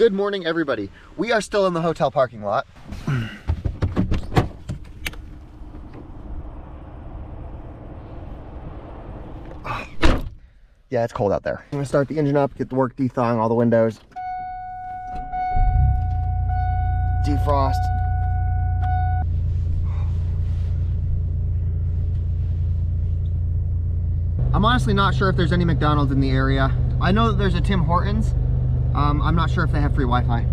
Good morning, everybody. We are still in the hotel parking lot. Yeah, it's cold out there. I'm gonna start the engine up, get the work dethawing all the windows. Defrost. I'm honestly not sure if there's any McDonald's in the area. I know that there's a Tim Hortons. I'm not sure if they have free Wi-Fi.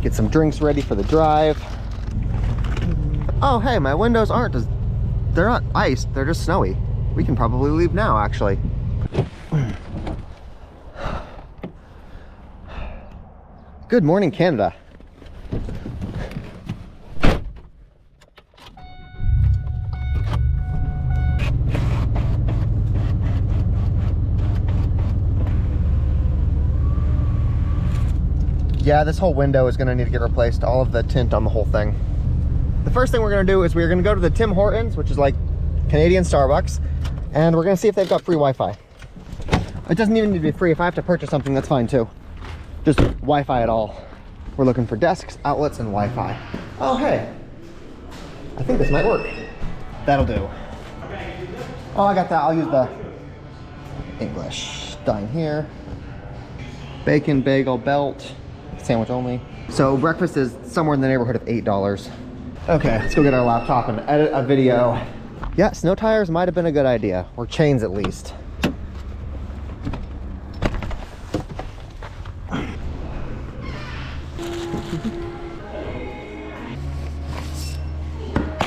Get some drinks ready for the drive. Oh, hey, my windows aren't as... They're not iced, they're just snowy. We can probably leave now, actually. Good morning, Canada. Yeah, this whole window is gonna need to get replaced, all of the tint on the whole thing. The first thing we're gonna do is we're gonna go to the Tim Hortons, which is like Canadian Starbucks, and we're gonna see if they've got free Wi-Fi. It doesn't even need to be free. If I have to purchase something, that's fine too. Just Wi-Fi at all. We're looking for desks, outlets, and Wi-Fi. Oh, hey. I think this might work. That'll do. Oh, I got that. I'll use the English. Dine here. Bacon, bagel, belt. Sandwich only. So breakfast is somewhere in the neighborhood of $8. Okay, let's go get our laptop and edit a video. Yeah, snow tires might have been a good idea, or chains at least.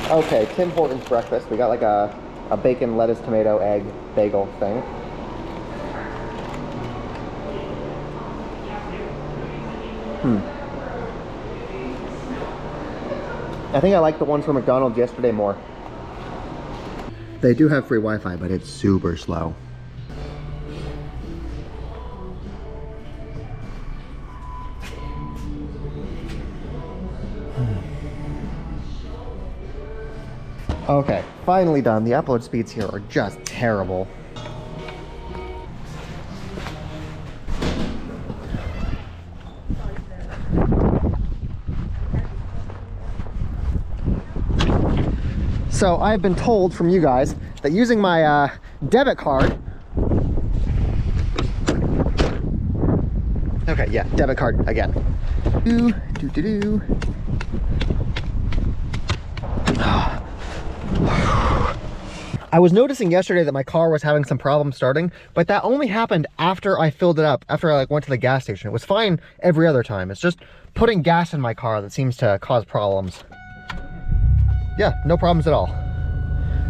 Okay, Tim Hortons breakfast. We got like a bacon, lettuce, tomato, egg, bagel thing. I think I liked the ones from McDonald's yesterday more. They do have free Wi-Fi, but it's super slow. Okay, finally done. The upload speeds here are just terrible. So I've been told from you guys that using my debit card. Okay, yeah, debit card again. I was noticing yesterday that my car was having some problems starting, but that only happened after I filled it up, after I went to the gas station. It was fine every other time. It's just putting gas in my car that seems to cause problems. Yeah, no problems at all.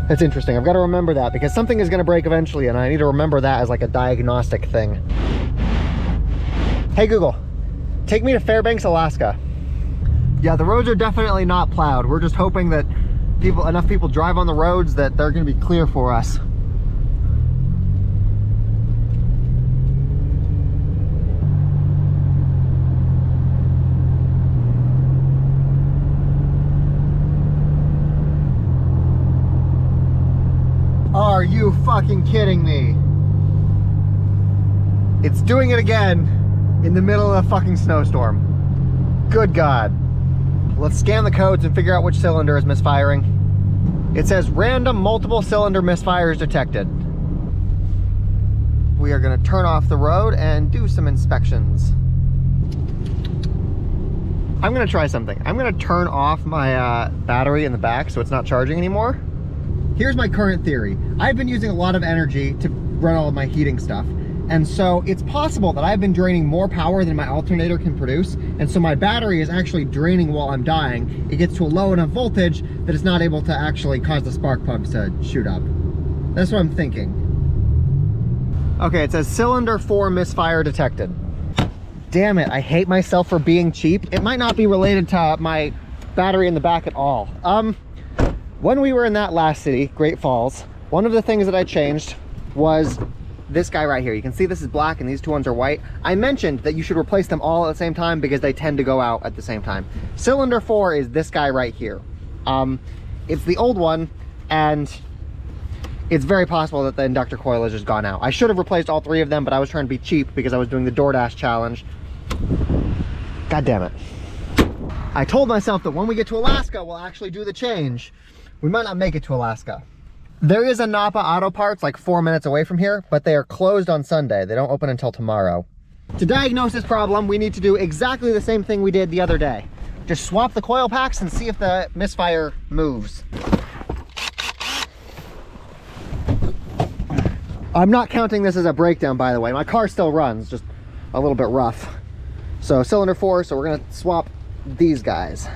That's interesting. I've got to remember that because something is going to break eventually and I need to remember that as like a diagnostic thing. Hey Google, take me to Fairbanks, Alaska. Yeah, the roads are definitely not plowed. We're just hoping that enough people drive on the roads that they're going to be clear for us. Are you fucking kidding me? It's doing it again in the middle of a fucking snowstorm. Good God. Let's scan the codes and figure out which cylinder is misfiring. It says random multiple cylinder misfires detected. We are gonna turn off the road and do some inspections. I'm gonna try something. I'm gonna turn off my battery in the back so it's not charging anymore. Here's my current theory. I've been using a lot of energy to run all of my heating stuff. And so it's possible that I've been draining more power than my alternator can produce. And so my battery is actually draining while I'm dying. It gets to a low enough voltage that it's not able to actually cause the spark plugs to shoot up. That's what I'm thinking. Okay, it says cylinder 4 misfire detected. Damn it, I hate myself for being cheap. It might not be related to my battery in the back at all. When we were in that last city, Great Falls, one of the things that I changed was this guy right here. You can see this is black and these two ones are white. I mentioned that you should replace them all at the same time because they tend to go out at the same time. Cylinder 4 is this guy right here. It's the old one and it's very possible that the inductor coil has just gone out. I should have replaced all 3 of them, but I was trying to be cheap because I was doing the DoorDash challenge. God damn it. I told myself that when we get to Alaska, we'll actually do the change. We might not make it to Alaska. There is a Napa Auto Parts like 4 minutes away from here, but they are closed on Sunday. They don't open until tomorrow. To diagnose this problem, we need to do exactly the same thing we did the other day. Just swap the coil packs and see if the misfire moves. I'm not counting this as a breakdown, by the way. My car still runs, just a little bit rough. So cylinder 4, so we're gonna swap these guys.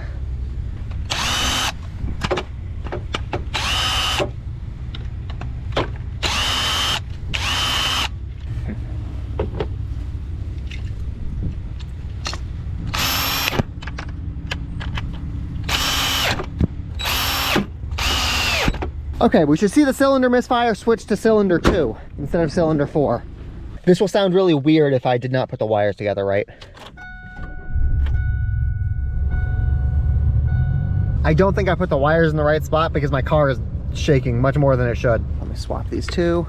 Okay, we should see the cylinder misfire switch to cylinder 2 instead of cylinder 4. This will sound really weird if I did not put the wires together right. I don't think I put the wires in the right spot because my car is shaking much more than it should. Let me swap these 2.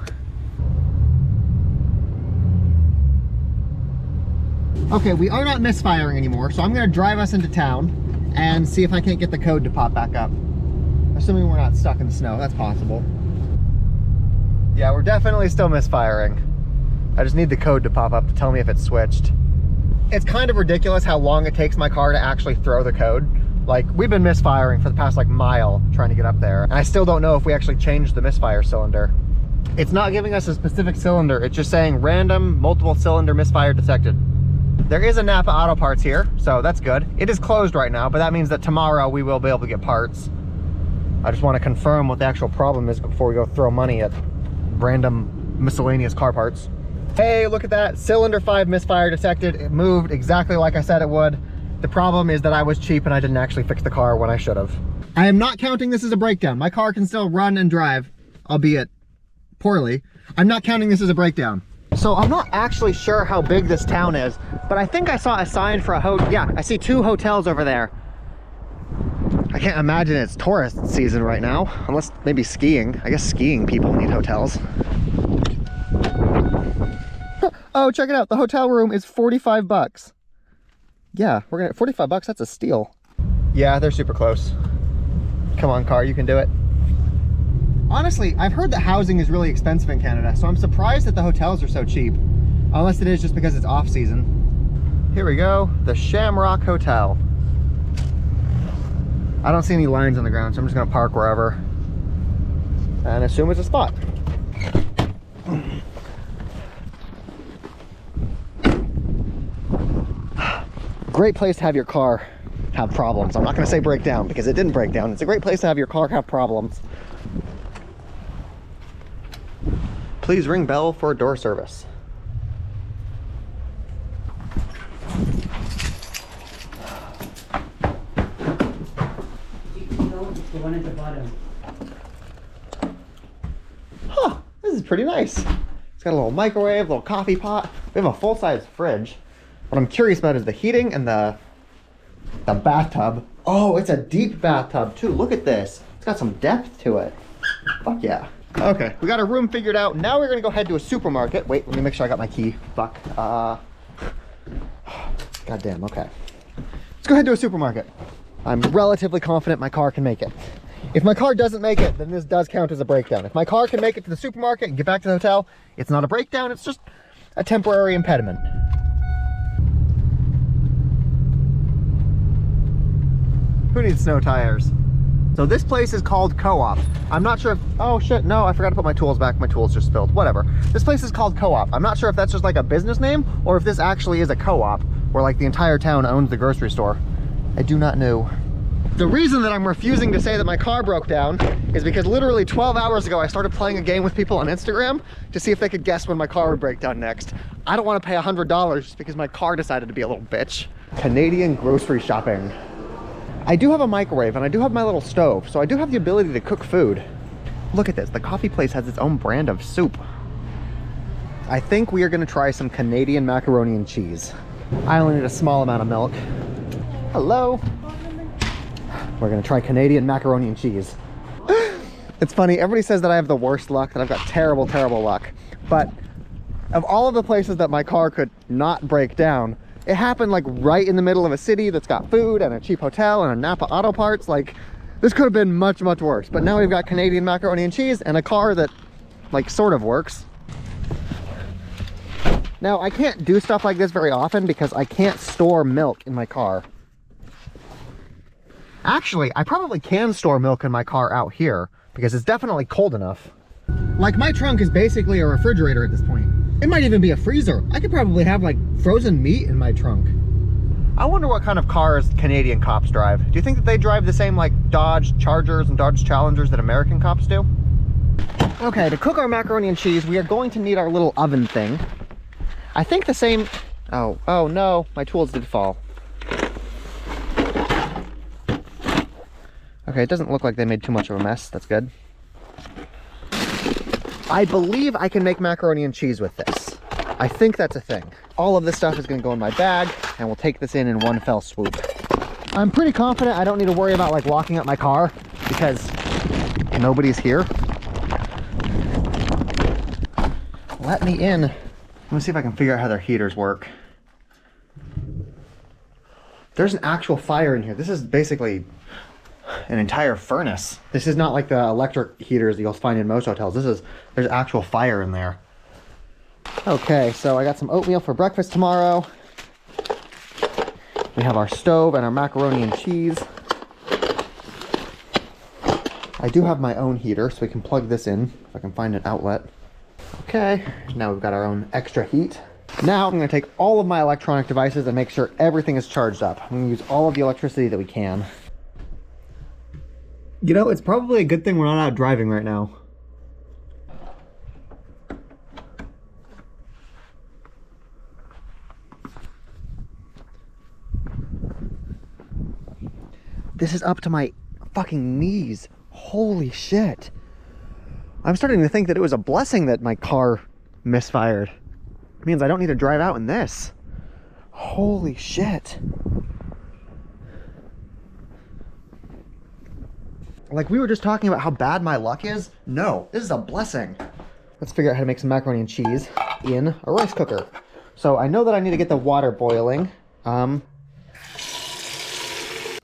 Okay, we are not misfiring anymore, so I'm gonna drive us into town and see if I can't get the code to pop back up. Assuming we're not stuck in the snow, that's possible. Yeah, we're definitely still misfiring. I just need the code to pop up to tell me if it's switched. It's kind of ridiculous how long it takes my car to actually throw the code. Like, we've been misfiring for the past like mile trying to get up there, and I still don't know if we actually changed the misfire cylinder. It's not giving us a specific cylinder, it's just saying random multiple cylinder misfire detected. There is a Napa Auto Parts here, so that's good. It is closed right now, but that means that tomorrow we will be able to get parts. I just want to confirm what the actual problem is before we go throw money at random miscellaneous car parts. Hey, look at that. Cylinder 5 misfire detected. It moved exactly like I said it would. The problem is that I was cheap and I didn't actually fix the car when I should have. I am not counting this as a breakdown. My car can still run and drive, albeit poorly. I'm not counting this as a breakdown. So I'm not actually sure how big this town is, but I think I saw a sign for a hotel. Yeah, I see 2 hotels over there. I can't imagine it's tourist season right now, unless maybe skiing. I guess skiing people need hotels. Oh, check it out. The hotel room is 45 bucks. Yeah, we're gonna 45 bucks, that's a steal. Yeah, they're super close. Come on, car, you can do it. Honestly, I've heard that housing is really expensive in Canada, so I'm surprised that the hotels are so cheap. Unless it is just because it's off season. Here we go, the Shamrock Hotel. I don't see any lines on the ground, so I'm just gonna park wherever and assume it's a spot. Great place to have your car have problems. I'm not gonna say break down because it didn't break down. It's a great place to have your car have problems. Please ring bell for door service. The one at the bottom. Huh, this is pretty nice. It's got a little microwave, a little coffee pot. We have a full-size fridge. What I'm curious about is the heating and the bathtub. Oh, it's a deep bathtub too. Look at this. It's got some depth to it. Fuck yeah. Okay, we got our room figured out. Now we're gonna go head to a supermarket. Wait, let me make sure I got my key. Fuck. Goddamn, okay. Let's go head to a supermarket. I'm relatively confident my car can make it. If my car doesn't make it, then this does count as a breakdown. If my car can make it to the supermarket and get back to the hotel, it's not a breakdown, it's just a temporary impediment. Who needs snow tires? So this place is called Co-op. I'm not sure if, oh shit, no, I forgot to put my tools back. My tools just spilled, whatever. This place is called Co-op. I'm not sure if that's just like a business name or if this actually is a co-op where like the entire town owns the grocery store. I do not know. The reason that I'm refusing to say that my car broke down is because literally 12 hours ago I started playing a game with people on Instagram to see if they could guess when my car would break down next. I don't want to pay $100 just because my car decided to be a little bitch. Canadian grocery shopping. I do have a microwave and I do have my little stove, so I do have the ability to cook food. Look at this, the coffee place has its own brand of soup. I think we are gonna try some Canadian macaroni and cheese. I only need a small amount of milk. Hello. We're gonna try Canadian macaroni and cheese. It's funny, everybody says that I have the worst luck, that I've got terrible, terrible luck. But of all of the places that my car could not break down, it happened like right in the middle of a city that's got food and a cheap hotel and a Napa Auto Parts. Like, this could have been much, much worse. But now we've got Canadian macaroni and cheese and a car that like sort of works. Now, I can't do stuff like this very often because I can't store milk in my car. Actually, I probably can store milk in my car out here because it's definitely cold enough. Like, my trunk is basically a refrigerator at this point. It might even be a freezer. I could probably have like frozen meat in my trunk. I wonder what kind of cars Canadian cops drive. Do you think that they drive the same like Dodge Chargers and Dodge Challengers that American cops do? Okay, to cook our macaroni and cheese, we are going to need our little oven thing. I think the same... Oh no, my tools did fall. Okay, it doesn't look like they made too much of a mess. That's good. I believe I can make macaroni and cheese with this. I think that's a thing. All of this stuff is gonna go in my bag, and we'll take this in one fell swoop. I'm pretty confident I don't need to worry about like locking up my car because nobody's here. Let me in. Let me see if I can figure out how their heaters work. There's an actual fire in here. This is basically an entire furnace. This is not like the electric heaters that you'll find in most hotels. There's actual fire in there. Okay, so I got some oatmeal for breakfast tomorrow. We have our stove and our macaroni and cheese. I do have my own heater, so we can plug this in if I can find an outlet. Okay, now we've got our own extra heat. Now I'm going to take all of my electronic devices and make sure everything is charged up. I'm going to use all of the electricity that we can. You know, it's probably a good thing we're not out driving right now. This is up to my fucking knees. Holy shit. I'm starting to think that it was a blessing that my car misfired. It means I don't need to drive out in this. Holy shit. Like, we were just talking about how bad my luck is. No, this is a blessing. Let's figure out how to make some macaroni and cheese in a rice cooker. So I know that I need to get the water boiling.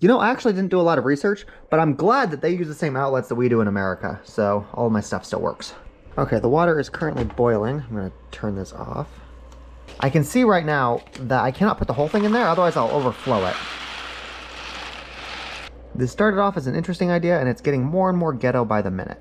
You know, I actually didn't do a lot of research, but I'm glad that they use the same outlets that we do in America, so all of my stuff still works. Okay, the water is currently boiling. I'm gonna turn this off. I can see right now that I cannot put the whole thing in there, otherwise I'll overflow it. This started off as an interesting idea, and it's getting more and more ghetto by the minute.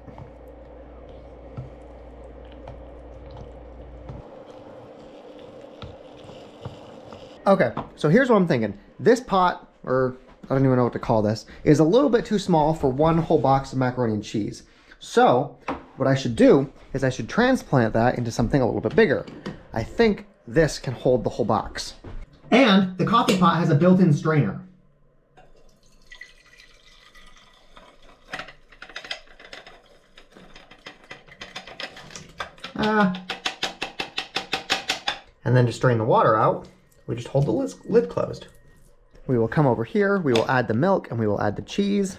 Okay, so here's what I'm thinking. This pot, or I don't even know what to call this, is a little bit too small for one whole box of macaroni and cheese. So what I should do is I should transplant that into something a little bit bigger. I think this can hold the whole box. And the coffee pot has a built-in strainer. And then to strain the water out, we just hold the lid closed. We will come over here, we will add the milk, and we will add the cheese.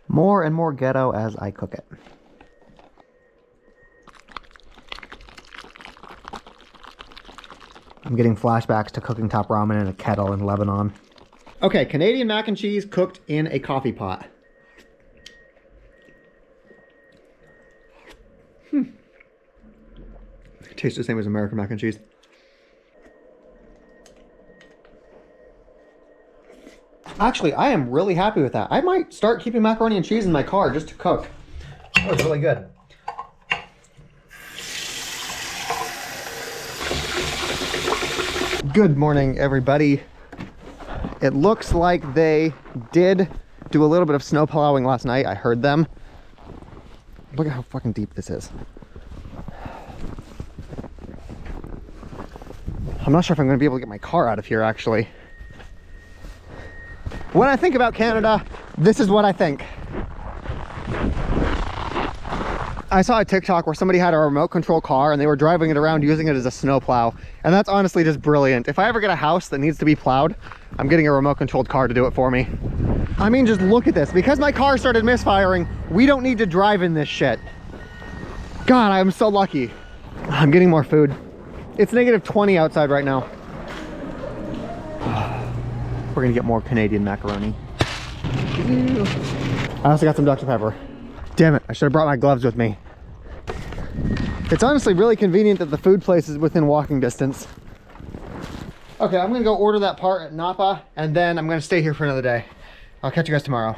More and more ghetto as I cook it. I'm getting flashbacks to cooking top ramen in a kettle in Lebanon. Okay, Canadian mac and cheese cooked in a coffee pot. It tastes the same as American mac and cheese. Actually, I am really happy with that. I might start keeping macaroni and cheese in my car just to cook. That was really good. Good morning, everybody. It looks like they did do a little bit of snow plowing last night. I heard them. Look at how fucking deep this is. I'm not sure if I'm going to be able to get my car out of here, actually. When I think about Canada, this is what I think. I saw a TikTok where somebody had a remote control car and they were driving it around using it as a snow plow. And that's honestly just brilliant. If I ever get a house that needs to be plowed, I'm getting a remote controlled car to do it for me. I mean, just look at this. Because my car started misfiring, we don't need to drive in this shit. God, I'm so lucky. I'm getting more food. It's -20 outside right now. We're gonna get more Canadian macaroni. I also got some Dr. Pepper. Damn it, I should have brought my gloves with me. It's honestly really convenient that the food place is within walking distance. Okay, I'm gonna go order that part at Napa, and then I'm gonna stay here for another day. I'll catch you guys tomorrow.